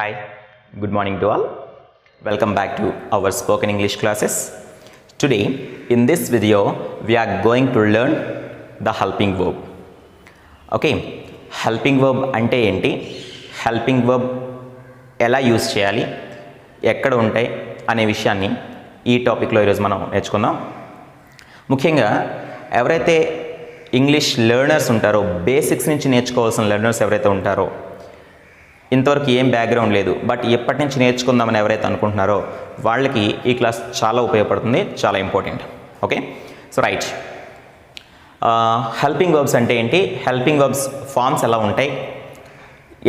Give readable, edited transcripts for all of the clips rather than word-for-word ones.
Hi, good morning to all. Welcome back to our spoken English classes. Today, in this video, we are going to learn the helping verb. Okay, helping verb ante enti, helping verb ఎలా use చేయాలి, ఎక్కడ ఉంటాయి అనే విషయాన్ని ఈ టాపిక్లో ఈరోజు మనం నేర్చుకుందాం. ముఖ్యంగా ఎవరైతే ఇంగ్లీష్ లెర్నర్స్ ఉంటారో, బేసిక్స్ నుంచి నేర్చుకోవాల్సిన లెర్నర్స్ ఎవరైతే ఉంటారో, ఇంతవరకు ఏం బ్యాక్గ్రౌండ్ లేదు బట్ ఎప్పటి నుంచి నేర్చుకుందామని ఎవరైతే అనుకుంటున్నారో వాళ్ళకి ఈ క్లాస్ చాలా ఉపయోగపడుతుంది, చాలా important. Okay, so right, helping verbs అంటే ఏంటి, హెల్పింగ్ వర్బ్స్ ఫామ్స్ ఎలా ఉంటాయి,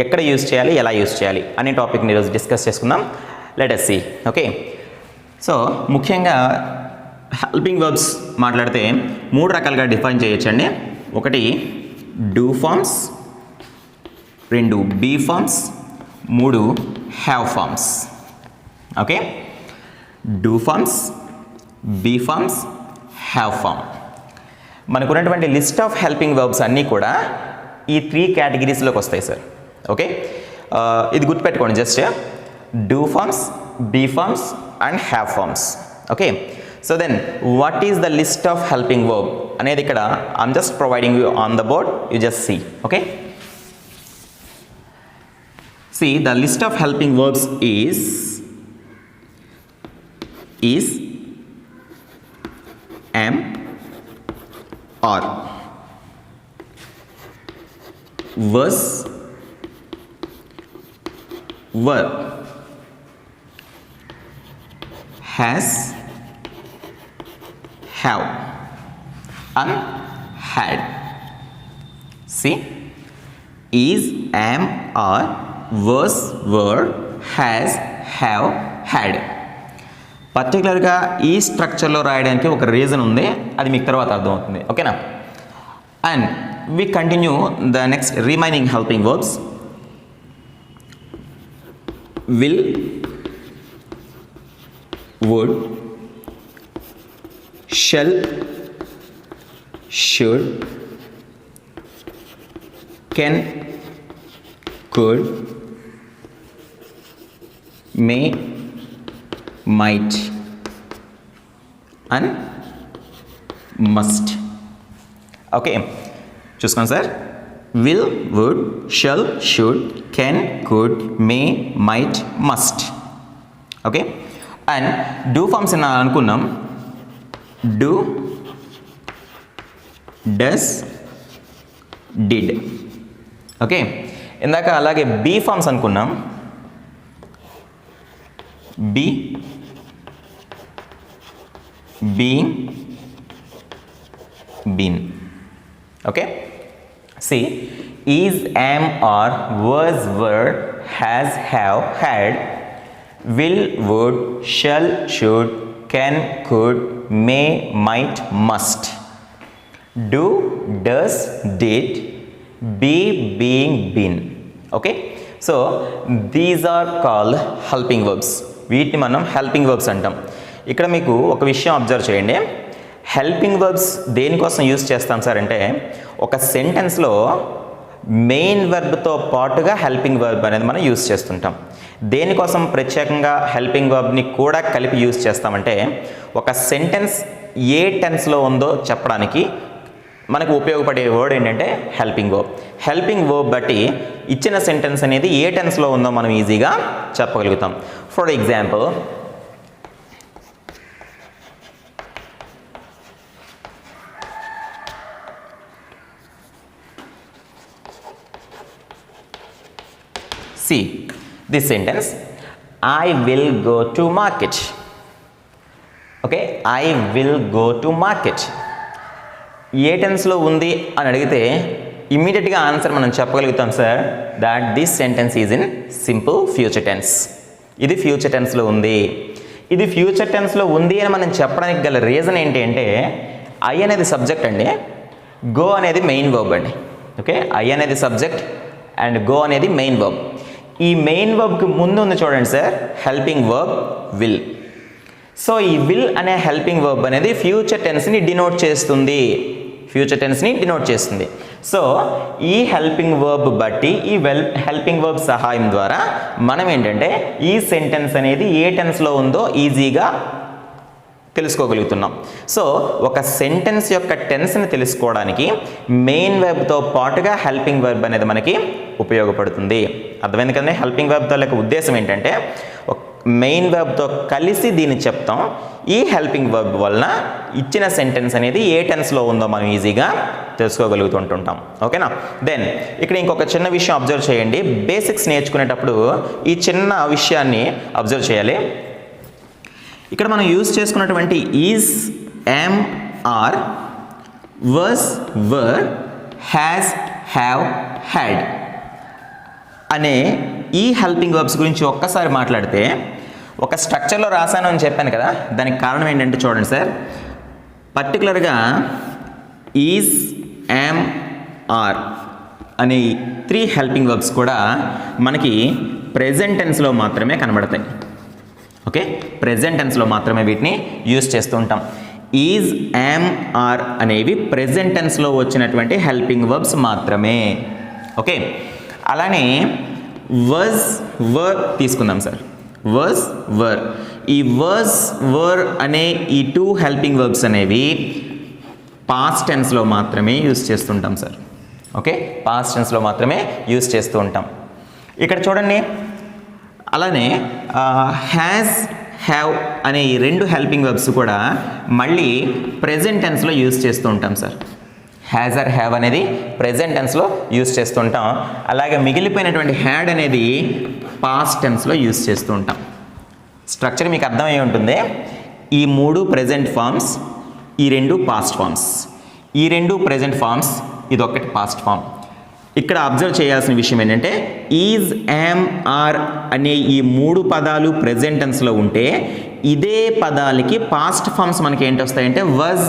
ఎక్కడ యూజ్ చేయాలి, ఎలా యూజ్ చేయాలి అనే టాపిక్ని ఈరోజు డిస్కస్ చేసుకుందాం. Let us see. Okay, so ముఖ్యంగా హెల్పింగ్ వర్బ్స్ మాట్లాడితే మూడు రకాలుగా డిఫైన్ చేయొచ్చండి. ఒకటి డూ ఫార్మ్స్, రెండు బీ ఫార్మ్స్, మూడు have forms. Okay, do forms, be forms, have form. మనకున్నటువంటి లిస్ట్ ఆఫ్ హెల్పింగ్ వర్బ్స్ అన్నీ కూడా ఈ 3 కేటగిరీస్లోకి వస్తాయి సార్. ఓకే, ఇది గుర్తుపెట్టుకోండి, just do forms, be forms and have forms. Okay, so then what is the list of helping verb అనేది ఇక్కడ I'm just providing you on the board, you just see. Okay, see the list of helping verbs is am, are, was, were, has, have and had. See, is, am, are, was, were, has, have, had. పర్టికులర్గా ఈ స్ట్రక్చర్లో రాయడానికి ఒక reason ఉంది, అది మీకు తర్వాత అర్థమవుతుంది. ఓకేనా, and we continue the next remaining helping verbs. Will, would, shall, should, can, could, may, might and must. Okay, చూసుకోండి sir. will, would, shall, should, can, could, may, might, must. Okay, and do forms అని అనుకున్నాం. do, does, did. Okay, ఇందాక అలాగే be forms అనుకున్నాం. Be, being, been. Okay, see is, am, are, was, were, has, have, had, will, would, shall, should, can, could, may, might, must. do, does, did, be, being, been. Okay, so these are called helping verbs. వీటిని మనం helping verbs అంటాం. ఇక్కడ మీకు ఒక విషయం observe చేయండి, helping verbs దేనికోసం use చేస్తాం సార్ అంటే, ఒక సెంటెన్స్లో మెయిన్ వర్బ్తో పాటుగా హెల్పింగ్ వర్బ్ అనేది మనం యూజ్ చేస్తుంటాం. దేనికోసం ప్రత్యేకంగా హెల్పింగ్ వర్బ్ని కూడా కలిపి యూజ్ చేస్తామంటే, ఒక సెంటెన్స్ ఏ టెన్స్లో ఉందో చెప్పడానికి మనకు ఉపయోగపడే వర్డ్ ఏంటంటే హెల్పింగ్ వర్బ్. హెల్పింగ్ వర్బ్ బట్టి ఇచ్చిన సెంటెన్స్ అనేది ఏ టెన్స్లో ఉందో మనం ఈజీగా చెప్పగలుగుతాం. For example, see this sentence, I will go to market. Okay, I will go to market. ఏ టెన్స్లో ఉంది అని అడిగితే ఇమ్మీడియట్గా ఆన్సర్ మనం చెప్పగలుగుతాం sir, that this sentence is in simple future tense. ఇది ఫ్యూచర్ టెన్స్లో ఉంది. ఇది ఫ్యూచర్ టెన్స్లో ఉంది అని మనం చెప్పడానికి గల రీజన్ ఏంటి అంటే, ఐ అనేది సబ్జెక్ట్ అండి, గో అనేది మెయిన్ వర్బ్ అండి. ఓకే, ఐ అనేది సబ్జెక్ట్ అండ్ గో అనేది మెయిన్ వర్బ్. ఈ మెయిన్ వర్బ్కి ముందు ఉంది చూడండి sir, helping verb will. So ఈ విల్ అనే హెల్పింగ్ వర్బ్ అనేది ఫ్యూచర్ టెన్స్ని డినోట్ చేస్తుంది. ఫ్యూచర్ టెన్స్ని డినోట్ చేస్తుంది. సో ఈ హెల్పింగ్ వర్బ్ బట్టి ఈ హెల్పింగ్ వర్బ్ సహాయం ద్వారా మనం ఏంటంటే ఈ సెంటెన్స్ అనేది ఏ టెన్స్లో ఉందో ఈజీగా తెలుసుకోగలుగుతున్నాం. సో ఒక సెంటెన్స్ యొక్క టెన్స్ని తెలుసుకోవడానికి మెయిన్ వెర్బ్తో పాటుగా హెల్పింగ్ వెర్బ్ అనేది మనకి ఉపయోగపడుతుంది. అర్థమైంది కదండి. హెల్పింగ్ వెర్బ్తో యొక్క ఉద్దేశం ఏంటంటే మెయిన్ వెర్బ్తో కలిసి దీన్ని చెప్తాం. ఈ హెల్పింగ్ వెర్బ్ వలన ఇచ్చిన సెంటెన్స్ అనేది ఏ టెన్స్లో ఉందో మనం ఈజీగా తెలుసుకోగలుగుతుంటాం. ఓకేనా. దెన్ ఇక్కడ ఇంకొక చిన్న విషయం అబ్జర్వ్ చేయండి. బేసిక్స్ నేర్చుకునేటప్పుడు ఈ చిన్న విషయాన్ని అబ్జర్వ్ చేయాలి. ఇక్కడ మనం యూజ్ చేసుకున్నటువంటి is, am, are, was, were, has, have, had అనే ఈ హెల్పింగ్ వర్బ్స్ గురించి ఒక్కసారి మాట్లాడితే ఒక స్ట్రక్చర్లో రాశాను అని చెప్పాను కదా, దానికి కారణం ఏంటంటే చూడండి సార్, పర్టికులర్గా ఈజ్, యామ్, ఆర్ అనే 3 హెల్పింగ్ వర్బ్స్ కూడా మనకి ప్రెజెంట్ టెన్స్లో మాత్రమే కనబడతాయి. ఓకే, ప్రెజెంట్ టెన్స్లో మాత్రమే వీటిని యూజ్ చేస్తూ ఉంటాం. ఈజ్, యామ్, ఆర్ అనేవి ప్రెజెంట్ టెన్స్లో వచ్చినటువంటి హెల్పింగ్ వర్బ్స్ మాత్రమే. ఓకే, అలానే వాజ్, వర్ తీసుకుందాం సార్. వాజ్, వర్, ఈ వాజ్, వర్ అనే ఈ 2 హెల్పింగ్ వర్బ్స్ అనేవి పాస్ట్ టెన్స్లో మాత్రమే యూజ్ చేస్తుంటాం సార్. ఓకే, పాస్ట్ టెన్స్లో మాత్రమే యూజ్ చేస్తూ ఉంటాం. ఇక్కడ చూడండి, అలానే హ్యాస్, హ్యావ్ అనే ఈ 2 హెల్పింగ్ వర్బ్స్ కూడా మళ్ళీ ప్రెజెంట్ టెన్స్లో యూజ్ చేస్తూ ఉంటాం సార్. హ్యాజ్ ఆర్ హ్యావ్ అనేది ప్రెజెంట్ టెన్స్లో యూజ్ చేస్తుంటాం. అలాగే మిగిలిపోయినటువంటి హ్యాడ్ అనేది పాస్ట్ టెన్స్లో యూజ్ చేస్తూ ఉంటాం. స్ట్రక్చర్ మీకు అర్థమై ఉంటుంది. ఈ 3 ప్రెజెంట్ ఫార్మ్స్, ఈ 2 పాస్ట్ ఫార్మ్స్, ఈ 2 ప్రెజెంట్ ఫార్మ్స్, ఇదొక్కటి పాస్ట్ ఫార్మ్. ఇక్కడ అబ్జర్వ్ చేయాల్సిన విషయం ఏంటంటే ఈజ్, యామ్, ఆర్ అనే ఈ 3 పదాలు ప్రెజెంట్ టెన్స్లో ఉంటే ఇదే పదాలకి పాస్ట్ ఫార్మ్స్ మనకి ఏంటి వస్తాయంటే వాజ్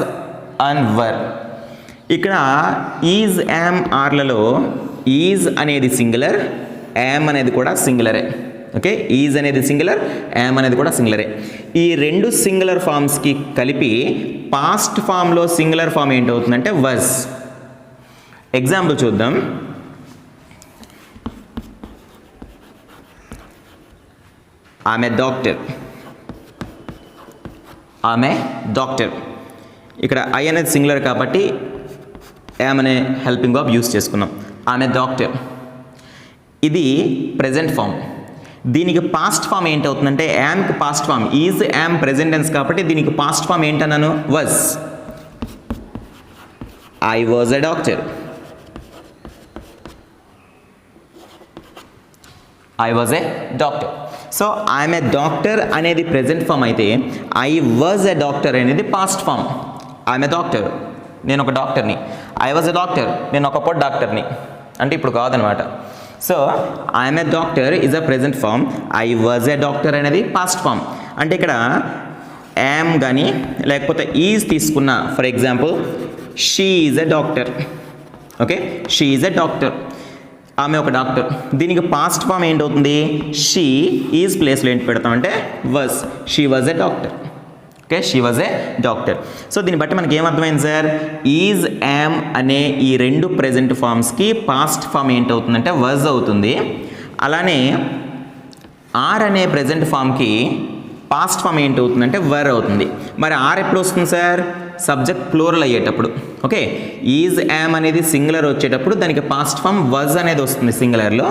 అండ్ వర్. ఇక్కడ ఈజ్, యామ్, ఆర్లలో ఈజ్ అనేది సింగులర్, యామ్ అనేది కూడా సింగులరే. ఓకే, ఈజ్ అనేది సింగులర్, యామ్ అనేది కూడా సింగులరే. ఈ 2 సింగులర్ ఫార్మ్స్కి కలిపి పాస్ట్ ఫామ్లో సింగులర్ ఫామ్ ఏంటవుతుందంటే వాజ్. ఎగ్జాంపుల్ చూద్దాం. ఆమె డాక్టర్, ఆమె డాక్టర్. ఇక్కడ ఐ అనేది సింగులర్ కాబట్టి యామ్ అనే హెల్పింగ్ వర్బ్ యూస్ చేసుకున్నాం. ఆమె డాక్టర్, ఇది ప్రెజెంట్ ఫామ్. దీనికి పాస్ట్ ఫామ్ ఏంటవుతుందంటే యామ్కి past form is, am present tense కాబట్టి దీనికి పాస్ట్ ఫామ్ ఏంటన్నాను was. I was a doctor, I was a doctor. So I'm a doctor అనేది ప్రెజెంట్ ఫామ్ అయితే ఐ వాజ్ ఏ డాక్టర్ అనేది past form. I'm a doctor, నేను ఒక డాక్టర్ని. I was a doctor, నేను ఒకప్పుడు డాక్టర్ని. అంటే ఇప్పుడు కాదనమాట. So I'm a doctor is a present form, I was a doctor అనేది పాస్ట్ ఫామ్. అంటే ఇక్కడ యామ్ కానీ లేకపోతే ఈజ్ తీసుకున్న, for example she is a doctor. Okay, she is a doctor, ఆమె ఒక డాక్టర్. దీనికి పాస్ట్ ఫామ్ ఏంటవుతుంది? షీ ఈజ్ ప్లేస్లో ఏంటి పెడతామంటే was. She was a doctor. Okay, she was a doctor. So దీన్ని బట్టి మనకి ఏమర్థమైంది సార్? ఈజ్, యామ్ అనే ఈ 2 ప్రెజెంట్ ఫామ్స్కి పాస్ట్ ఫామ్ ఏంటవుతుందంటే వాజ్ అవుతుంది. అలానే ఆర్ అనే ప్రెజెంట్ ఫామ్కి పాస్ట్ ఫామ్ ఏంటవుతుందంటే వర్ అవుతుంది. మరి ఆర్ ఎప్పుడు వస్తుంది సార్? సబ్జెక్ట్ ప్లూరల్ అయ్యేటప్పుడు. ఓకే, ఈజ్, యామ్ అనేది సింగులర్ వచ్చేటప్పుడు దానికి పాస్ట్ ఫామ్ వాజ్ అనేది వస్తుంది సింగులర్లో.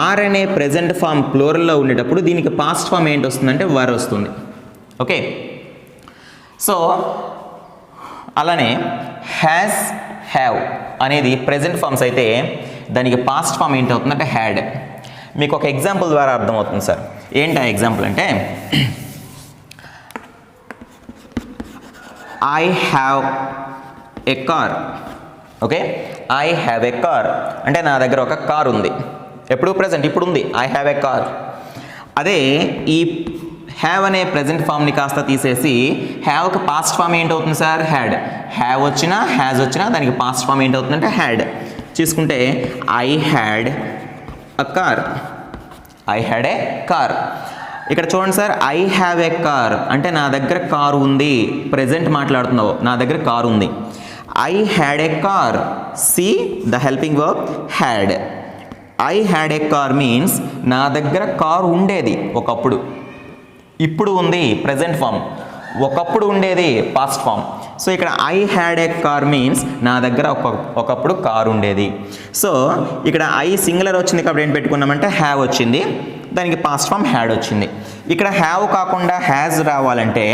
ఆర్ అనే ప్రెజెంట్ ఫామ్ ప్లూరల్లో ఉండేటప్పుడు దీనికి పాస్ట్ ఫామ్ ఏంటి వస్తుందంటే వర్ వస్తుంది. ఓకే, సో అలానే హ్యాస్, హ్యావ్ అనేది ప్రెజెంట్ ఫామ్స్ అయితే దానికి పాస్ట్ ఫామ్ ఏంటి అవుతుందంటే హ్యాడ్. మీకు ఒక ఎగ్జాంపుల్ ద్వారా అర్థమవుతుంది సార్. ఏంటి ఆ ఎగ్జాంపుల్ అంటే I have a car. Okay, I have a car అంటే నా దగ్గర ఒక కార్ ఉంది. ఎప్పుడు? ప్రెజెంట్, ఇప్పుడు ఉంది. I have a car. అదే ఈ హ్యావ్ అనే ప్రెజెంట్ ఫామ్ని కాస్త తీసేసి హ్యావ్కి పాస్ట్ ఫామ్ ఏంటవుతుంది సార్? హ్యాడ్. హ్యావ్ వచ్చినా హ్యాజ్ వచ్చినా దానికి పాస్ట్ ఫామ్ ఏంటవుతుందంటే హ్యాడ్. చూసుకుంటే I had a car. I had a car. ఇక్కడ చూడండి sir, I have a car అంటే నా దగ్గర కారు ఉంది. ప్రెజెంట్ మాట్లాడుతున్నావు, నా దగ్గర కారు ఉంది. I had a car. See the helping verb had. I had a car means నా దగ్గర కారు ఉండేది ఒకప్పుడు. ఇప్పుడు ఉంది ప్రెజెంట్ ఫామ్. ఒకప్పుడు ఉండేది పాస్ట్ ఫామ్. సో ఇక్కడ I had a car means నా దగ్గర ఒకప్పుడు కారు ఉండేది. సో ఇక్కడ ఐ సింగులర్ వచ్చింది కాబట్టి ఏం పెట్టుకున్నామంటే హ్యావ్ వచ్చింది, దానికి పాస్ట్ ఫామ్ హ్యాడ్ వచ్చింది. ఇక్కడ హ్యావ్ కాకుండా హ్యాజ్ రావాలంటే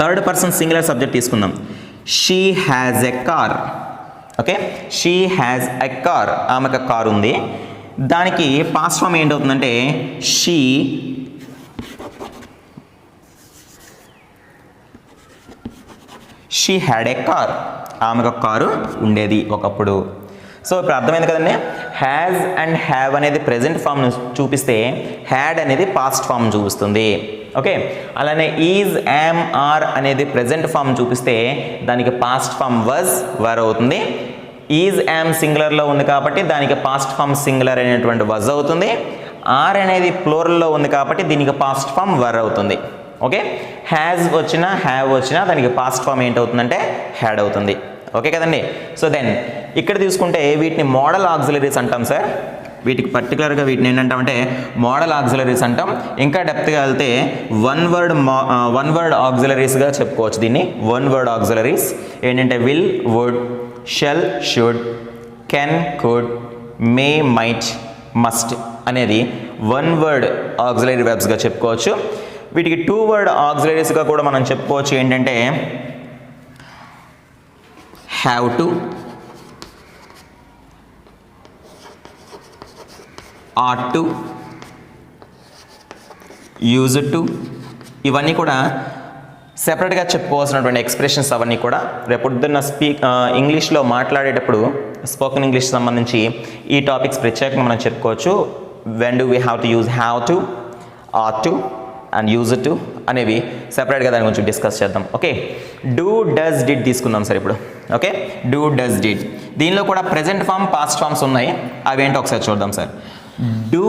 థర్డ్ పర్సన్ సింగులర్ సబ్జెక్ట్ తీసుకుందాం. She has a car. Okay, she has a car, ఆమెకు కార్ ఉంది. దానికి పాస్ట్ ఫామ్ ఏంటవుతుందంటే షీ హ్యాడ్ ఏ కార్, ఆమెకు కారు ఉండేది ఒకప్పుడు. సో ఇప్పుడు అర్థమైంది కదండి. హ్యాజ్ అండ్ హ్యావ్ అనేది ప్రెజెంట్ ఫామ్ను చూపిస్తే హ్యాడ్ అనేది పాస్ట్ ఫామ్ చూపిస్తుంది. ఓకే, అలానే ఈజ్, యామ్, ఆర్ అనేది ప్రెజెంట్ ఫామ్ చూపిస్తే దానికి పాస్ట్ ఫామ్ వజ్, వర్ అవుతుంది. ఈజ్, యామ్ సింగులర్లో ఉంది కాబట్టి దానికి పాస్ట్ ఫామ్ సింగులర్ అనేటువంటి వజ్ అవుతుంది. ఆర్ అనేది ప్లూరల్లో ఉంది కాబట్టి దీనికి పాస్ట్ ఫామ్ వర్ అవుతుంది. ఓకే, హ్యాజ్ వచ్చినా హ్యావ్ వచ్చినా దానికి పాస్ట్ ఫామ్ ఏంటవుతుందంటే హ్యాడ్ అవుతుంది. ఓకే కదండి. సో దెన్ ఇక్కడ తీసుకుంటే వీటిని మోడల్ ఆక్సిలరీస్ అంటాం సార్. వీటికి పర్టికులర్గా వీటిని ఏంటంటామంటే మోడల్ ఆక్సిలరీస్ అంటాం. ఇంకా డెప్త్గా వెళ్తే వన్ వర్డ్ ఆక్సిలరీస్గా చెప్పుకోవచ్చు దీన్ని. వన్ వర్డ్ ఆక్సిలరీస్ ఏంటంటే will, would, shall, should, can, could, may, might, must అనేది వన్ వర్డ్ ఆక్సిలరీ వెర్బ్స్గా చెప్పుకోవచ్చు. వీటికి టూ వర్డ్ ఆక్సిలరీస్గా కూడా మనం చెప్పుకోవచ్చు. ఏంటంటే have to, ought to, use to, ఇవన్నీ కూడా సెపరేట్గా చెప్పుకోవాల్సినటువంటి ఎక్స్ప్రెషన్స్. అవన్నీ కూడా రేపొద్దున్న ఇంగ్లీష్లో మాట్లాడేటప్పుడు స్పోకెన్ ఇంగ్లీష్ సంబంధించి ఈ టాపిక్స్ ప్రత్యేకంగా మనం చెప్పుకోవచ్చు. When do we have to use have to, ought to and use to అనేవి సెపరేట్గా దాని గురించి డిస్కస్ చేద్దాం. ఓకే, డూ, డస్, డిడ్ తీసుకుందాం సార్ ఇప్పుడు. ఓకే, డూ, డస్, డిడ్ దీనిలో కూడా ప్రెజెంట్ ఫామ్, పాస్ట్ ఫామ్స్ ఉన్నాయి. అవేంటో ఒకసారి చూద్దాం sir. Do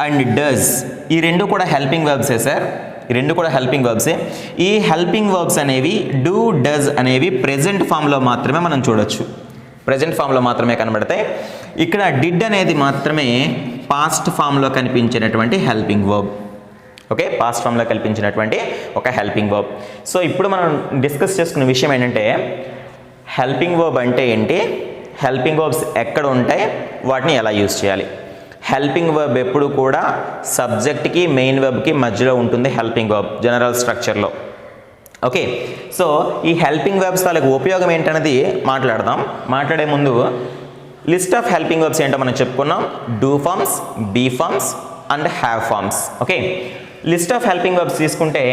and does he రెండు కూడా హెల్పింగ్ వర్బ్సే సార్. ఈ రెండు కూడా హెల్పింగ్ వర్బ్సే. ఈ హెల్పింగ్ వర్బ్స్ అనేవి డూ, డస్ అనేవి ప్రెజెంట్ ఫామ్లో మాత్రమే మనం చూడొచ్చు. ప్రెజెంట్ ఫామ్లో మాత్రమే కనబడతాయి. ఇక్కడ డిడ్ అనేది మాత్రమే పాస్ట్ ఫామ్లో కనిపించినటువంటి హెల్పింగ్ వర్బ్. ఓకే, పాస్ట్ ఫామ్లో కల్పించినటువంటి ఒక హెల్పింగ్ వర్బ్. సో ఇప్పుడు మనం డిస్కస్ చేసుకునే విషయం ఏంటంటే హెల్పింగ్ వర్బ్ అంటే ఏంటి, హెల్పింగ్ వర్బ్స్ ఎక్కడ ఉంటాయి, వాటిని ఎలా యూజ్ చేయాలి. హెల్పింగ్ వర్బ్ ఎప్పుడు కూడా సబ్జెక్ట్కి మెయిన్ వర్బ్కి మధ్యలో ఉంటుంది హెల్పింగ్ వర్బ్ జనరల్ స్ట్రక్చర్లో. ఓకే, సో ఈ హెల్పింగ్ వర్బ్స్ తాలూకు ఉపయోగం ఏంటనేది మాట్లాడదాం. మాట్లాడే ముందు లిస్ట్ ఆఫ్ హెల్పింగ్ వర్బ్స్ ఏంటో మనం చెప్పుకున్నాం. Do forms, be forms and have forms. Okay, list of helping verbs తీసుకుంటే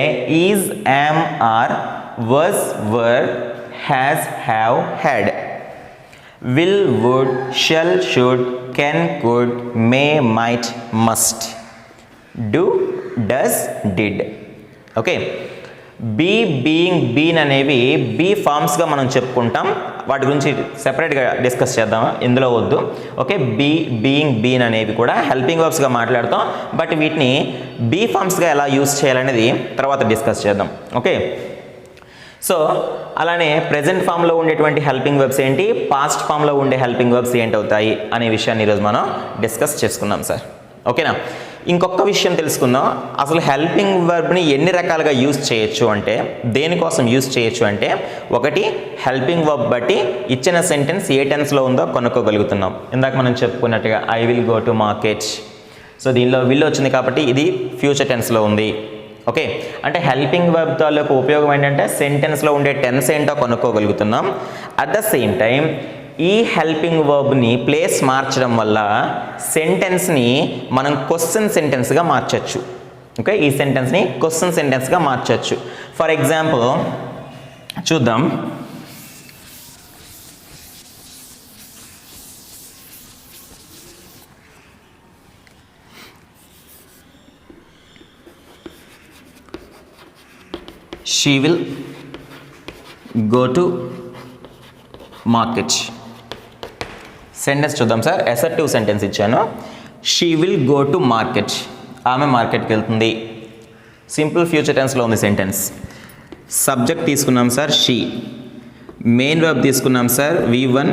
is, am, are, was, were, has, have, had, will, would, shall, should, can, could, may, might, must, do, does, did. Okay, be, being, been అనేవి be ఫార్మ్స్గా మనం చెప్పుకుంటాం. వాటి గురించి సెపరేట్గా discuss చేద్దాం, ఇందులో వద్దు. ఓకే, బీయింగ్, బీన్ అనేవి కూడా హెల్పింగ్ వర్బ్స్గా మాట్లాడతాం. బట్ వీటిని బీ ఫార్మ్స్గా ఎలా యూజ్ చేయాలనేది తర్వాత డిస్కస్ చేద్దాం. ఓకే, సో అలానే ప్రెజెంట్ ఫామ్లో ఉండేటువంటి హెల్పింగ్ వర్బ్స్ ఏంటి, పాస్ట్ ఫామ్లో ఉండే హెల్పింగ్ వర్బ్స్ ఏంటవుతాయి అనే విషయాన్ని ఈరోజు మనం డిస్కస్ చేసుకుందాం సార్. ఓకేనా. ఇంకొక విషయం తెలుసుకుందాం. అసలు హెల్పింగ్ వర్బ్ని ఎన్ని రకాలుగా యూజ్ చేయొచ్చు అంటే, దేనికోసం యూజ్ చేయొచ్చు అంటే, ఒకటి హెల్పింగ్ వర్బ్ బట్టి ఇచ్చిన సెంటెన్స్ ఏ టెన్స్లో ఉందో కనుక్కోగలుగుతున్నాం. ఇందాక మనం చెప్పుకున్నట్టుగా I will go to market. So దీనిలో విల్ వచ్చింది కాబట్టి ఇది ఫ్యూచర్ టెన్స్లో ఉంది. ఓకే, అంటే హెల్పింగ్ వర్బ్ తాలూకు ఉపయోగం ఏంటంటే సెంటెన్స్లో ఉండే టెన్స్ ఏంటో కనుక్కోగలుగుతున్నాం. అట్ ద సేమ్ టైం ఈ హెల్పింగ్ వర్బ్ని ప్లేస్ మార్చడం వల్ల సెంటెన్స్ని మనం క్వశ్చన్ సెంటెన్స్గా మార్చచ్చు. ఓకే, ఈ సెంటెన్స్ని క్వశ్చన్ సెంటెన్స్గా మార్చచ్చు. ఫర్ ఎగ్జాంపుల్ చూద్దాం. She will go to market. Sentence చూద్దాం సార్. అసర్టివ్ సెంటెన్స్ ఇచ్చాను. She will go to market. ఆమె మార్కెట్కి వెళ్తుంది. సింపుల్ ఫ్యూచర్ టెన్స్లో ఉంది సెంటెన్స్. సబ్జెక్ట్ తీసుకున్నాం సార్ షీ. మెయిన్ వర్బ్ తీసుకున్నాం సార్, V1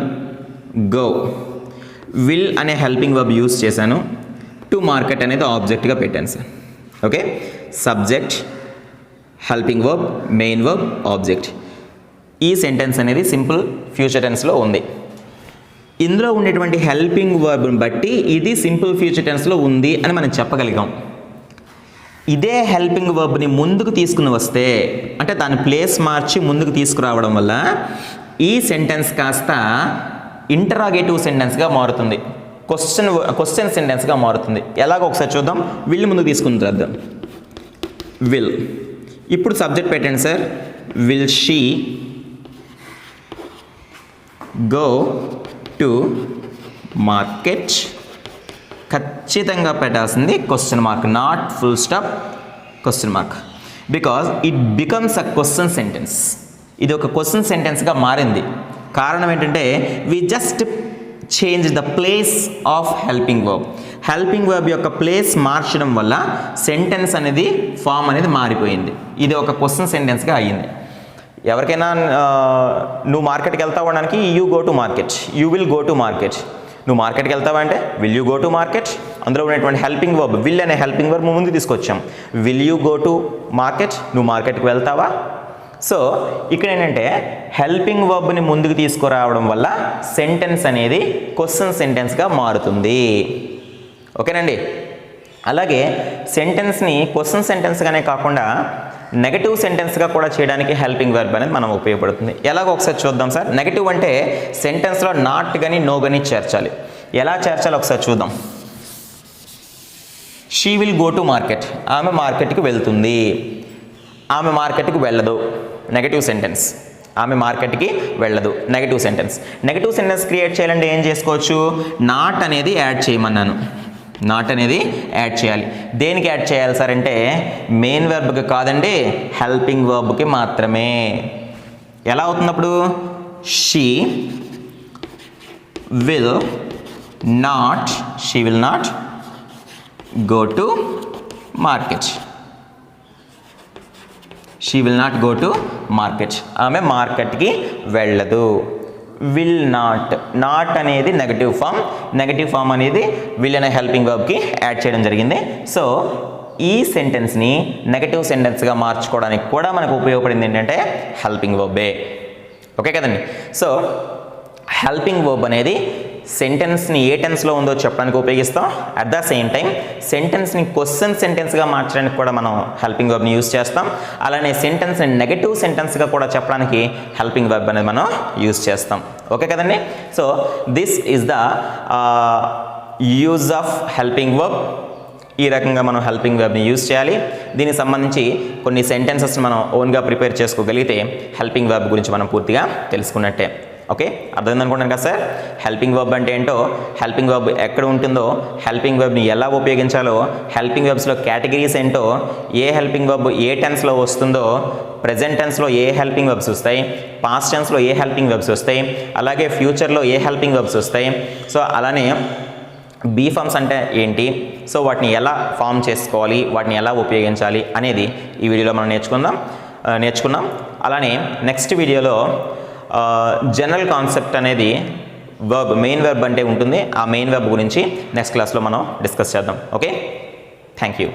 గో. విల్ అనే హెల్పింగ్ వర్బ్ యూస్ చేశాను. టు మార్కెట్ అనేది ఆబ్జెక్ట్గా పెట్టాను sir. Okay, subject, helping verb, main verb, object. ఈ సెంటెన్స్ అనేది సింపుల్ ఫ్యూచర్ టెన్స్లో ఉంది. ఇందులో ఉండేటువంటి హెల్పింగ్ వర్బ్ని బట్టి ఇది సింపుల్ ఫ్యూచర్ టెన్స్లో ఉంది అని మనం చెప్పగలిగాం. ఇదే హెల్పింగ్ వర్బ్ని ముందుకు తీసుకుని వస్తే, అంటే దాని ప్లేస్ మార్చి ముందుకు తీసుకురావడం వల్ల ఈ సెంటెన్స్ కాస్త ఇంటరాగేటివ్ సెంటెన్స్గా మారుతుంది, క్వశ్చన్ సెంటెన్స్గా మారుతుంది. ఎలాగో ఒకసారి చూద్దాం. విల్ ముందుకు తీసుకుని రాద్దాం. విల్. ఇప్పుడు సబ్జెక్ట్ పెట్టండి sir. Will she go to market. ఖచ్చితంగా పెట్టాల్సింది question mark, not full stop, question mark. Because it becomes a question sentence. ఇది ఒక క్వశ్చన్ సెంటెన్స్గా మారింది. కారణం ఏంటంటే we just change the place of helping verb. Helping verb యొక్క ప్లేస్ మార్చడం వల్ల సెంటెన్స్ అనేది ఫామ్ అనేది మారిపోయింది. ఇది ఒక క్వశ్చన్ సెంటెన్స్గా అయ్యింది. ఎవరికైనా నువ్వు మార్కెట్కి వెళ్తావు అనడానికి you go to market, you will go to market. నువ్వు మార్కెట్కి వెళ్తావా అంటే will you go to market. అందులో ఉన్నటువంటి హెల్పింగ్ వర్బ్ విల్ అనే హెల్పింగ్ వర్బ్ ముందు తీసుకొచ్చాం. Will you go to market, నువ్వు మార్కెట్కి వెళ్తావా. సో ఇక్కడ ఏంటంటే హెల్పింగ్ వర్బ్ని ముందుకు తీసుకురావడం వల్ల సెంటెన్స్ అనేది క్వశ్చన్ సెంటెన్స్గా మారుతుంది. ఓకేనండి. అలాగే సెంటెన్స్ని క్వశ్చన్ సెంటెన్స్గానే కాకుండా నెగటివ్ సెంటెన్స్గా కూడా చేయడానికి హెల్పింగ్ వర్బ్ అనేది మనం ఉపయోగపడుతుంది. ఎలాగో ఒకసారి చూద్దాం సార్. నెగటివ్ అంటే సెంటెన్స్లో నాట్ కానీ నో కానీ చేర్చాలి. ఎలా చేర్చాలో ఒకసారి చూద్దాం. She will go to market. ఆమె మార్కెట్కి వెళ్తుంది. ఆమె మార్కెట్కి వెళ్ళదు. Negative sentence. ఆమె మార్కెట్కి వెళ్ళదు. Negative sentence. Negative sentence create చేయాలంటే ఏం చేసుకోవచ్చు? నాట్ అనేది యాడ్ చేయమన్నాను. నాట్ అనేది యాడ్ చేయాలి. దేనికి యాడ్ చేయాలి సార్ అంటే మెయిన్ వర్బ్కి కాదండి, హెల్పింగ్ వర్బ్కి మాత్రమే. ఎలా అవుతున్నప్పుడు she will not go to market. She will not go to market. ఆమె మార్కెట్కి వెళ్ళదు. విల్ నాట్ అనేది నెగటివ్ ఫామ్ అనేది విల్ అనే హెల్పింగ్ వర్బ్కి యాడ్ చేయడం జరిగింది. సో ఈ సెంటెన్స్ని నెగటివ్ సెంటెన్స్గా మార్చుకోవడానికి కూడా మనకు ఉపయోగపడింది ఏంటంటే హెల్పింగ్ వర్బే. ఓకే కదండి. సో హెల్పింగ్ వర్బ్ అనేది సెంటెన్స్ని ఏ టెన్స్లో ఉందో చెప్పడానికి ఉపయోగిస్తాం. అట్ ద సేమ్ టైం సెంటెన్స్ని క్వశ్చన్ సెంటెన్స్గా మార్చడానికి కూడా మనం హెల్పింగ్ వర్బ్ని యూజ్ చేస్తాం. అలానే సెంటెన్స్ని నెగటివ్ సెంటెన్స్గా కూడా చెప్పడానికి హెల్పింగ్ వర్బ్ అనేది మనం యూజ్ చేస్తాం. ఓకే కదండి. So this is the use of helping verb. ఈ రకంగా మనం హెల్పింగ్ వర్బ్ని యూజ్ చేయాలి. దీనికి సంబంధించి కొన్ని సెంటెన్సెస్ మనం ఓన్గా ప్రిపేర్ చేసుకోగలిగితే హెల్పింగ్ వర్బ్ గురించి మనం పూర్తిగా తెలుసుకున్నట్టే. ఓకే, అర్థమైంది అనుకుంటాను కదా సార్. హెల్పింగ్ వర్బ్ అంటే ఏంటో, హెల్పింగ్ వర్బ్ ఎక్కడ ఉంటుందో, హెల్పింగ్ వర్బ్ని ఎలా ఉపయోగించాలో, హెల్పింగ్ వర్బ్స్లో కేటగిరీస్ ఏంటో, ఏ హెల్పింగ్ వర్బ్ ఏ టెన్స్లో వస్తుందో, ప్రెజెంట్ టెన్స్లో ఏ హెల్పింగ్ వర్బ్స్ వస్తాయి, పాస్ట్ టెన్స్లో ఏ హెల్పింగ్ వర్బ్స్ వస్తాయి, అలాగే ఫ్యూచర్లో ఏ హెల్పింగ్ వర్బ్స్ వస్తాయి. సో అలానే బీ ఫార్మ్స్ అంటే ఏంటి, సో వాటిని ఎలా ఫామ్ చేసుకోవాలి, వాటిని ఎలా ఉపయోగించాలి అనేది ఈ వీడియోలో మనం నేర్చుకున్నాం. అలానే నెక్స్ట్ వీడియోలో జనరల్ కాన్సెప్ట్ అనేది వర్బ్, మెయిన్ వర్బ్ అంటే ఉంటుంది. ఆ మెయిన్ వర్బ్ గురించి నెక్స్ట్ క్లాస్లో మనం డిస్కస్ చేద్దాం. Okay, thank you.